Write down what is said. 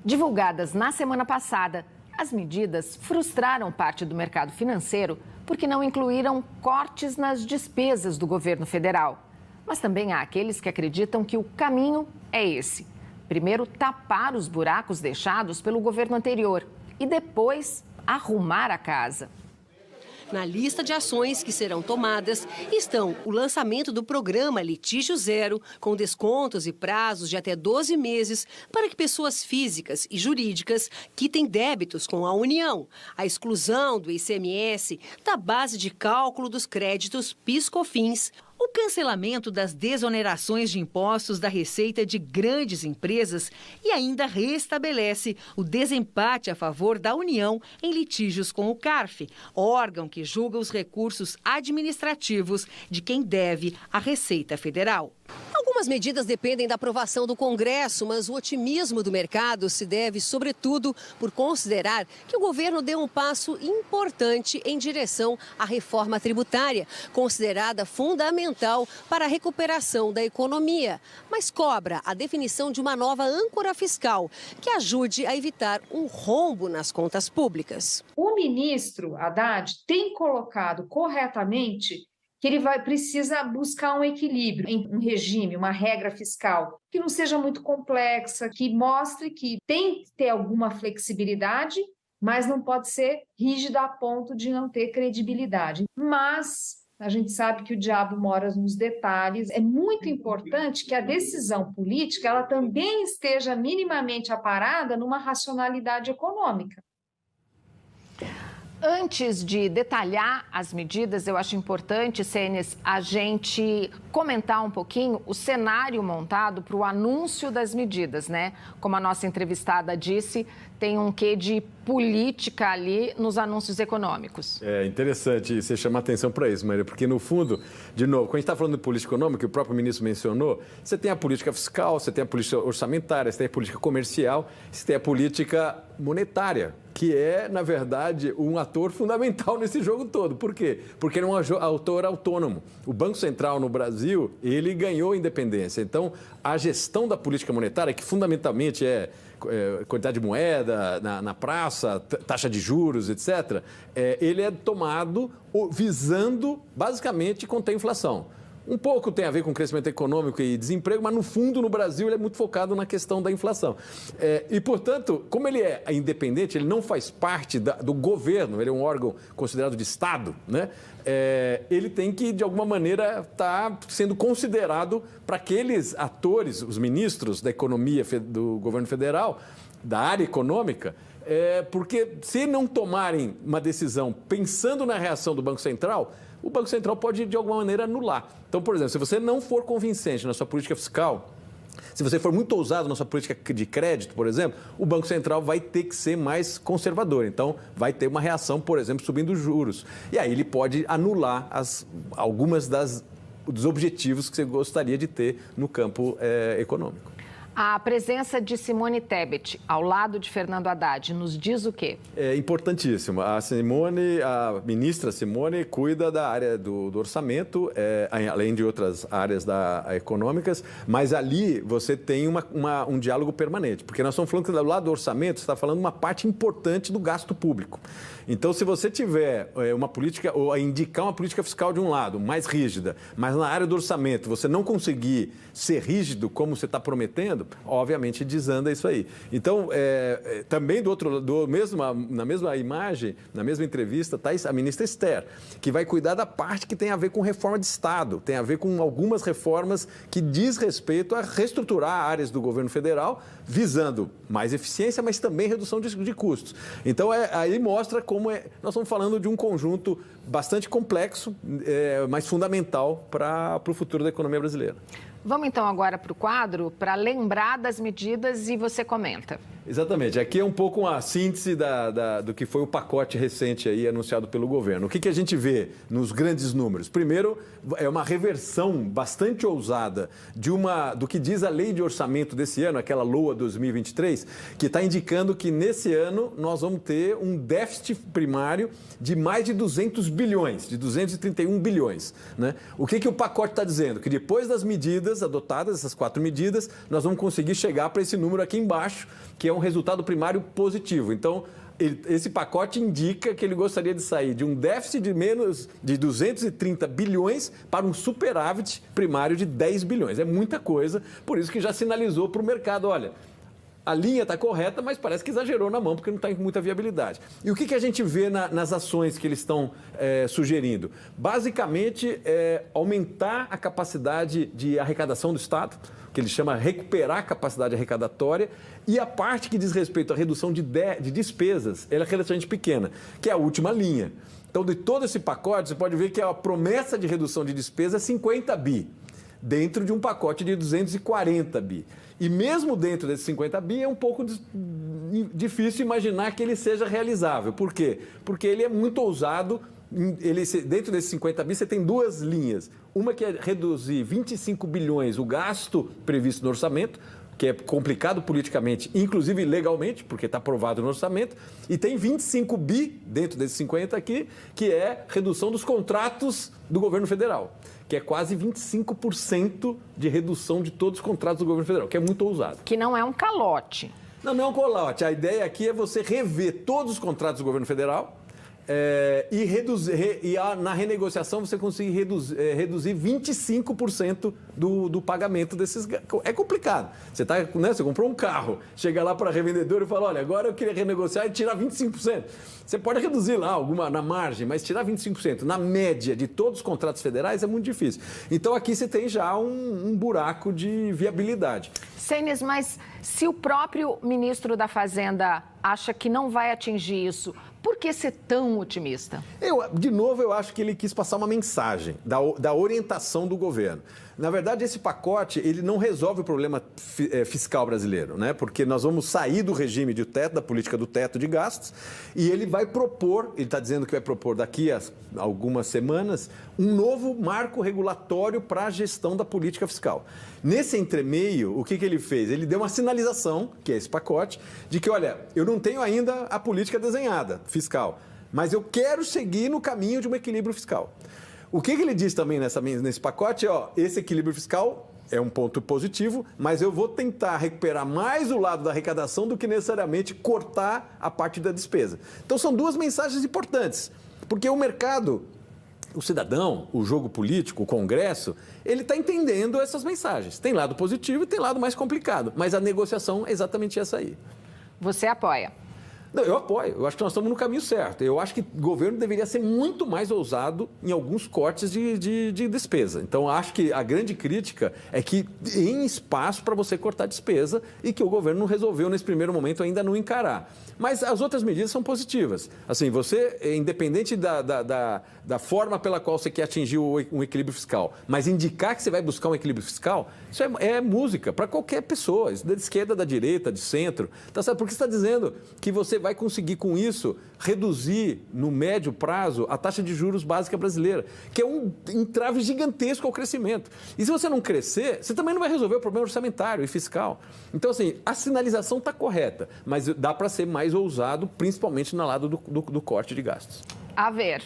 Divulgadas na semana passada, as medidas frustraram parte do mercado financeiro porque não incluíram cortes nas despesas do governo federal. Mas também há aqueles que acreditam que o caminho é esse. Primeiro, tapar os buracos deixados pelo governo anterior e depois arrumar a casa. Na lista de ações que serão tomadas estão o lançamento do programa Litígio Zero, com descontos e prazos de até 12 meses para que pessoas físicas e jurídicas quitem débitos com a União, a exclusão do ICMS da base de cálculo dos créditos PIS/COFINS, o cancelamento das desonerações de impostos da receita de grandes empresas e ainda restabelece o desempate a favor da União em litígios com o CARF, órgão que julga os recursos administrativos de quem deve à Receita Federal. Algumas medidas dependem da aprovação do Congresso, mas o otimismo do mercado se deve, sobretudo, por considerar que o governo deu um passo importante em direção à reforma tributária, considerada fundamental para a recuperação da economia, mas cobra a definição de uma nova âncora fiscal que ajude a evitar um rombo nas contas públicas. O ministro Haddad tem colocado corretamente que ele precisa buscar um equilíbrio em um regime, uma regra fiscal que não seja muito complexa, que mostre que tem que ter alguma flexibilidade, mas não pode ser rígida a ponto de não ter credibilidade. Mas a gente sabe que o diabo mora nos detalhes. É muito importante que a decisão política ela também esteja minimamente aparada numa racionalidade econômica. Antes de detalhar as medidas, eu acho importante, Senes, a gente comentar um pouquinho o cenário montado para o anúncio das medidas, né? Como a nossa entrevistada disse, tem um quê de política ali nos anúncios econômicos. É interessante você chamar atenção para isso, Maria, porque no fundo, de novo, quando a gente está falando de política econômica, o próprio ministro mencionou, você tem a política fiscal, você tem a política orçamentária, você tem a política comercial, você tem a política monetária, que é, na verdade, um ator fundamental nesse jogo todo. Por quê? Porque ele é um ator autônomo. O Banco Central no Brasil, ele ganhou independência. Então, a gestão da política monetária, que fundamentalmente é quantidade de moeda na praça, taxa de juros, etc., ele é tomado visando, basicamente, conter a inflação. Um pouco tem a ver com crescimento econômico e desemprego, mas no fundo, no Brasil, ele é muito focado na questão da inflação. E, portanto, como ele é independente, ele não faz parte do governo, ele é um órgão considerado de Estado, né? Ele tem que, de alguma maneira, estar sendo considerado para aqueles atores, os ministros da economia do governo federal, da área econômica, porque se não tomarem uma decisão pensando na reação do Banco Central, o Banco Central pode, de alguma maneira, anular. Então, por exemplo, se você não for convincente na sua política fiscal, se você for muito ousado na sua política de crédito, por exemplo, o Banco Central vai ter que ser mais conservador. Então, vai ter uma reação, por exemplo, subindo os juros. E aí ele pode anular algumas dos objetivos que você gostaria de ter no campo econômico. A presença de Simone Tebet ao lado de Fernando Haddad nos diz o quê? É importantíssimo. A ministra Simone, cuida da área do orçamento, além de outras áreas econômicas, mas ali você tem um diálogo permanente, porque nós estamos falando que do lado do orçamento, você está falando uma parte importante do gasto público. Então, se você tiver uma política, ou indicar uma política fiscal de um lado, mais rígida, mas na área do orçamento você não conseguir ser rígido como você está prometendo, obviamente desanda isso aí. Então, também na mesma imagem, na mesma entrevista, está a ministra Esther, que vai cuidar da parte que tem a ver com reforma de Estado, tem a ver com algumas reformas que diz respeito a reestruturar áreas do governo federal, visando mais eficiência, mas também redução de custos. Então, aí mostra como nós estamos falando de um conjunto bastante complexo, mas fundamental para o futuro da economia brasileira. Vamos então agora para o quadro para lembrar das medidas e você comenta. Exatamente. Aqui é um pouco uma síntese do que foi o pacote recente aí anunciado pelo governo. O que a gente vê nos grandes números? Primeiro, é uma reversão bastante ousada do que diz a lei de orçamento desse ano, aquela LOA 2023, que está indicando que nesse ano nós vamos ter um déficit primário de mais de 200 bilhões, de 231 bilhões. Né? O que o pacote está dizendo? Que depois das medidas medidas adotadas, essas 4 medidas, nós vamos conseguir chegar para esse número aqui embaixo, que é um resultado primário positivo. Então, esse pacote indica que ele gostaria de sair de um déficit de menos de 230 bilhões para um superávit primário de 10 bilhões. É muita coisa, por isso que já sinalizou para o mercado, olha, a linha está correta, mas parece que exagerou na mão, porque não está com muita viabilidade. E o que a gente vê nas ações que eles estão sugerindo? Basicamente, aumentar a capacidade de arrecadação do Estado, que ele chama recuperar a capacidade arrecadatória, e a parte que diz respeito à redução de despesas, ela é relativamente pequena, que é a última linha. Então, de todo esse pacote, você pode ver que a promessa de redução de despesa é 50 bi, dentro de um pacote de 240 bi. E mesmo dentro desses 50 bi, é um pouco difícil imaginar que ele seja realizável. Por quê? Porque ele é muito ousado. Dentro desses 50 bi, você tem 2 linhas. Uma que é reduzir 25 bilhões o gasto previsto no orçamento, que é complicado politicamente, inclusive legalmente, porque está aprovado no orçamento, e tem 25 bi dentro desses 50 aqui, que é redução dos contratos do governo federal, que é quase 25% de redução de todos os contratos do governo federal, que é muito ousado. Que não é um calote. Não é um calote. A ideia aqui é você rever todos os contratos do governo federal, na renegociação você conseguir reduzir 25% do pagamento desses. É complicado. Você comprou um carro, chega lá para a revendedora e fala, olha, agora eu queria renegociar e tirar 25%. Você pode reduzir lá alguma na margem, mas tirar 25% na média de todos os contratos federais é muito difícil. Então aqui você tem já um buraco de viabilidade. Senes, mas se o próprio ministro da Fazenda acha que não vai atingir isso, por que ser tão otimista? De novo, eu acho que ele quis passar uma mensagem da orientação do governo. Na verdade, esse pacote ele não resolve o problema fiscal brasileiro, né? Porque nós vamos sair do regime de teto, da política do teto de gastos, e ele vai propor, ele está dizendo que vai propor daqui a algumas semanas, um novo marco regulatório para a gestão da política fiscal. Nesse entremeio, o que ele fez? Ele deu uma sinalização, que é esse pacote, de que, olha, eu não tenho ainda a política desenhada fiscal, mas eu quero seguir no caminho de um equilíbrio fiscal. O que ele diz também nesse pacote é, esse equilíbrio fiscal é um ponto positivo, mas eu vou tentar recuperar mais o lado da arrecadação do que necessariamente cortar a parte da despesa. Então, são 2 mensagens importantes, porque o mercado, o cidadão, o jogo político, o Congresso, ele está entendendo essas mensagens. Tem lado positivo e tem lado mais complicado, mas a negociação é exatamente essa aí. Você apoia? Não, eu apoio. Eu acho que nós estamos no caminho certo. Eu acho que o governo deveria ser muito mais ousado em alguns cortes de despesa. Então, acho que a grande crítica é que tem espaço para você cortar despesa e que o governo não resolveu, nesse primeiro momento, ainda não encarar. Mas as outras medidas são positivas. Assim, você, independente da forma pela qual você quer atingir um equilíbrio fiscal, mas indicar que você vai buscar um equilíbrio fiscal, isso é música para qualquer pessoa, da esquerda, da direita, de centro. Tá certo? Porque você está dizendo que você vai conseguir, com isso, reduzir, no médio prazo, a taxa de juros básica brasileira, que é um entrave gigantesco ao crescimento. E se você não crescer, você também não vai resolver o problema orçamentário e fiscal. Então, assim, a sinalização está correta, mas dá para ser mais ousado, principalmente no lado do corte de gastos. A ver.